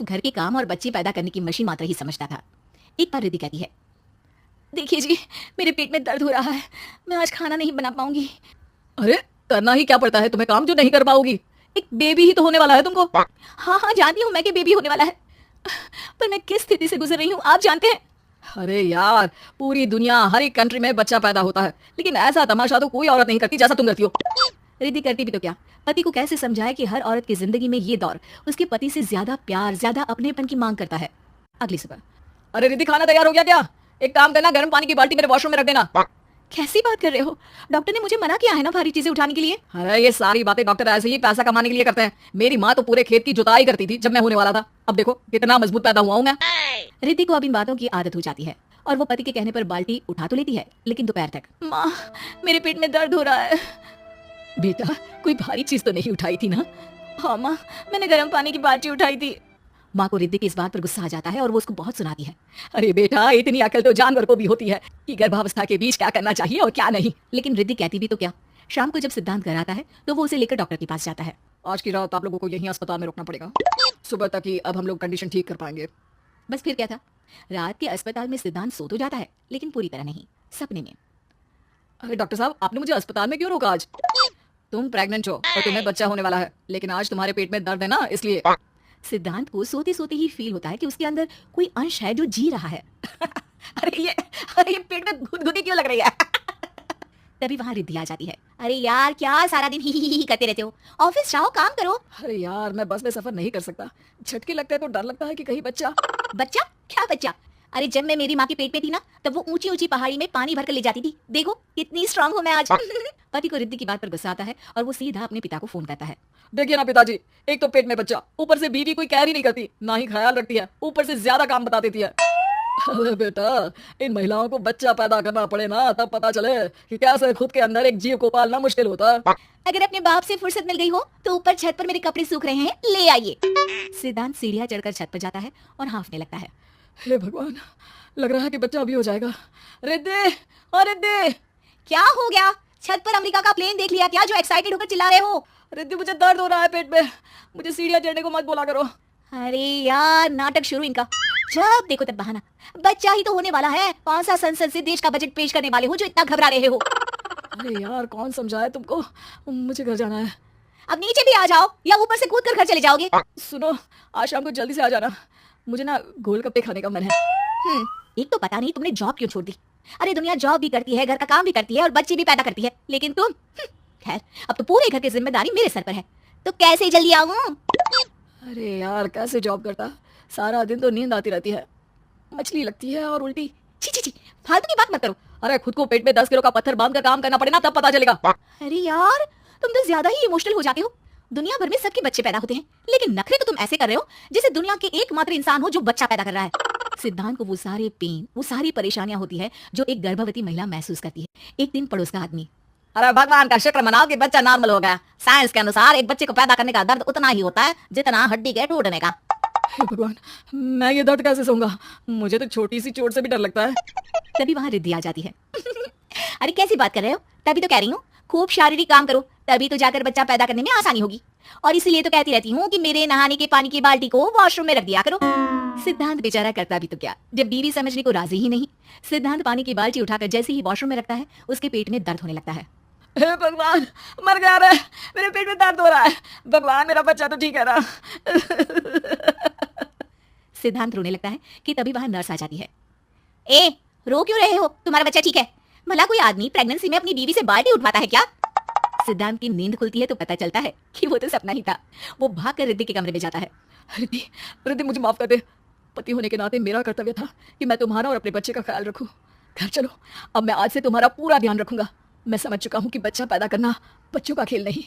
सिर्फ घर के काम और बच्चे पैदा करने की मशीन मात्र ही समझता था। एक बार रिद्धि कहती है, देखिए जी, मेरे पेट में दर्द हो रहा है, मैं आज खाना नहीं बना पाऊंगी। अरे करना ही क्या पड़ता है तुम्हें काम जो नहीं कर पाओगी? एक बेबी ही तो होने वाला है तुमको। हाँ हाँ जानती हूँ मैं कि बेबी होने वाला है, पर मैं किस स्थिति से गुजर रही हूँ आप जानते हैं। अरे यार, पूरी दुनिया हर एक कंट्री में बच्चा पैदा होता है, लेकिन ऐसा तमाशा तो कोई औरत नहीं करती जैसा तुम करती हो। रिद्धि करती भी तो क्या, पति को कैसे समझाए कि हर औरत की जिंदगी में ये दौर उसके पति से ज्यादा प्यार, ज्यादा अपनेपन की मांग करता है। अगली सुबह, अरे रिद्धि, खाना तैयार हो गया क्या? एक काम करना, गर्म पानी की बाल्टी मेरे वॉशरूम में रख देना। कैसी बात कर रहे हो? डॉक्टर ने मुझे मना किया है ना भारी चीजें उठाने के लिए। अरे ये सारी बातें डॉक्टर ऐसे ही पैसा कमाने के लिए करते हैं। मेरी माँ तो पूरे खेत की जुताई करती थी जब मैं होने वाला था। अब देखो कितना मजबूत पैदा हुआ हूँ मैं। रिद्धि को अब इन बातों की आदत हो जाती है और वो पति के कहने पर बाल्टी उठा तो लेती है, लेकिन दोपहर तक, माँ मेरे पेट में दर्द हो रहा है। बेटा, कोई भारी चीज तो नहीं उठाई थी ना? हाँ माँ, मैंने गर्म पानी की बाल्टी उठाई थी। माँ को रिद्धि की इस बात पर गुस्सा आ जाता है और वो उसको बहुत सुनाती है। अरे बेटा, इतनी अकल तो जानवर को भी होती है कि गर्भावस्था के बीच क्या करना चाहिए और क्या नहीं। लेकिन रिद्धि कहती भी तो क्या। शाम को जब सिद्धांत घर आता है तो वो उसे लेकर डॉक्टर के पास जाता है। आज की रात आप लोगों को यहीं अस्पताल में रुकना पड़ेगा, सुबह तक ही अब हम लोग कंडीशन ठीक कर पाएंगे। बस फिर क्या था, रात के अस्पताल में सिद्धांत सो तो जाता है, लेकिन पूरी तरह नहीं, सपने में। अरे डॉक्टर साहब, आपने मुझे अस्पताल में क्यों रोका आज? तुम प्रेग्नेंट हो और तुम्हें बच्चा होने वाला है, लेकिन आज तुम्हारे पेट में दर्द है ना, इसलिए। सिद्धांत को सोते सोते ही फील होता है कि उसके अंदर कोई अंश है जो जी रहा है। अरे ये पेट में गुदगुदी क्यों लग रही है? तभी वहां रिद्धि आ जाती है। अरे यार, क्या सारा दिन ही करते रहते हो, ऑफिस जाओ, काम करो। अरे यार, मैं बस में सफर नहीं कर सकता, झटके लगता है तो डर लगता है कि कहीं बच्चा। बच्चा? क्या बच्चा? अरे जब मैं मेरी माँ के पेट में थी ना, तब वो ऊंची ऊंची पहाड़ी में पानी भरकर ले जाती थी। देखो कितनी स्ट्रांग हूँ मैं आज। पति को रिद्धि की बात पर गुस्सा आता है और वो सीधा अपने पिता को फोन करता है। देखिए ना पिताजी, एक तो पेट में बच्चा, ऊपर से बीवी कोई केयर ही नहीं करती, ना ही ख्याल रखती है, ऊपर से ज्यादा काम बता देती है। अरे बेटा, इन महिलाओं को बच्चा पैदा करना पड़े ना, तब पता चले कि कैसे खुद के अंदर एक जीव को पालना मुश्किल होता है। अगर अपने बाप से फुर्सत मिल गई हो तो ऊपर छत पर मेरे कपड़े सूख रहे हैं, ले आइए। सिद्धांत सीढ़ियां चढ़कर छत पर जाता है और हांफने लगता है। हे भगवान, लग रहा है कि बच्चा अभी हो जाएगा। रिद्धि, और रिद्धि। क्या हो गया? छत पर अमेरिका का प्लेन देख लिया क्या जो एक्साइटेड होकर चिल्ला रहे हो? रिद्धि, मुझे दर्द हो रहा है पेट में, मुझे सीढ़ियां चढ़ने को मत बोला करो। अरे यार, नाटक शुरू इनका, जब देखो तब बहाना। बच्चा ही तो होने वाला है, कौन सा संसद से देश का बजट पेश करने वाले हो जो इतना घबरा रहे हो? अरे यार, कौन समझाए तुमको, मुझे घर जाना है। अब नीचे भी आ जाओ या ऊपर से कूद कर घर चले जाओगे? सुनो, आज शाम को जल्दी से आ जाना, मुझे ना गोलगप्पे खाने का मन है। एक तो पता नहीं तुमने जॉब क्यों छोड़ दी। अरे दुनिया जॉब भी करती है, घर का काम भी करती है और बच्चे भी पैदा करती है, लेकिन तुम, खैर अब तो पूरे घर की जिम्मेदारी मेरे सर पर है, तो कैसे जल्दी आऊं? अरे यार, कैसे जॉब करता, सारा दिन तो नींद आती रहती है, मछली लगती है और उल्टी। छी छी छी, फालतू की बात मत करो। अरे खुद को पेट में 10 किलो का पत्थर बांध कर काम करना पड़े ना, तब पता चलेगा। अरे यार, तुम तो ज्यादा ही इमोशनल हो जाते हो। दुनिया भर में सबके बच्चे पैदा होते हैं, लेकिन नखरे तो तुम ऐसे कर रहे हो जैसे दुनिया के एकमात्र इंसान हो जो बच्चा पैदा कर रहा है। सिद्धांत को वो सारे पेन, वो सारी परेशानियां होती है जो एक गर्भवती महिला महसूस करती है। एक दिन पड़ोस का आदमी, अरे भगवान का शुक्र मनाओ कि बच्चा नॉर्मल हो गया। साइंस के अनुसार एक बच्चे को पैदा करने का दर्द उतना ही होता है जितना हड्डी के टूटने का। हे भगवान, मैं ये दर्द कैसे सहूंगा, मुझे तो छोटी सी चोट से भी डर लगता है। तभी वहां रिद्धि आ जाती है। अरे कैसी बात कर रहे हो, तभी तो कह रही हूँ खूब शारीरिक काम करो, तभी तो जाकर बच्चा पैदा करने में आसानी होगी। और इसीलिए तो कहती रहती हूँ कि मेरे नहाने के पानी की बाल्टी को वॉशरूम में रख दिया करो। सिद्धांत बेचारा करता भी तो क्या, जब बीवी समझने को राजी ही नहीं। सिद्धांत पानी की बाल्टी उठाकर जैसे ही वॉशरूम में रखता है, उसके पेट में दर्द होने लगता है। हे भगवान, मर गया रे, मेरे पेट में दर्द हो रहा है। भगवान, मेरा बच्चा तो ठीक है ना। सिद्धांत रोने लगता है कि तभी वहां नर्स आ जाती है। ए, रो क्यों रहे हो, तुम्हारा बच्चा ठीक है? भला कोई आदमी प्रेगनेंसी में अपनी बीवी से बाल्टी उठवाता है क्या? सिद्धांत की नींद खुलती है तो पता चलता है कि वो तो सपना ही था। वो भागकर रिद्धि के कमरे में जाता है। रिद्धि, रिद्धि, मुझे माफ कर दे, पति होने के नाते मेरा कर्तव्य था कि मैं तुम्हारा और अपने बच्चे का ख्याल रखूं। घर चलो, अब मैं आज से तुम्हारा पूरा ध्यान रखूंगा। मैं समझ चुका हूं कि बच्चा पैदा करना बच्चों का खेल नहीं।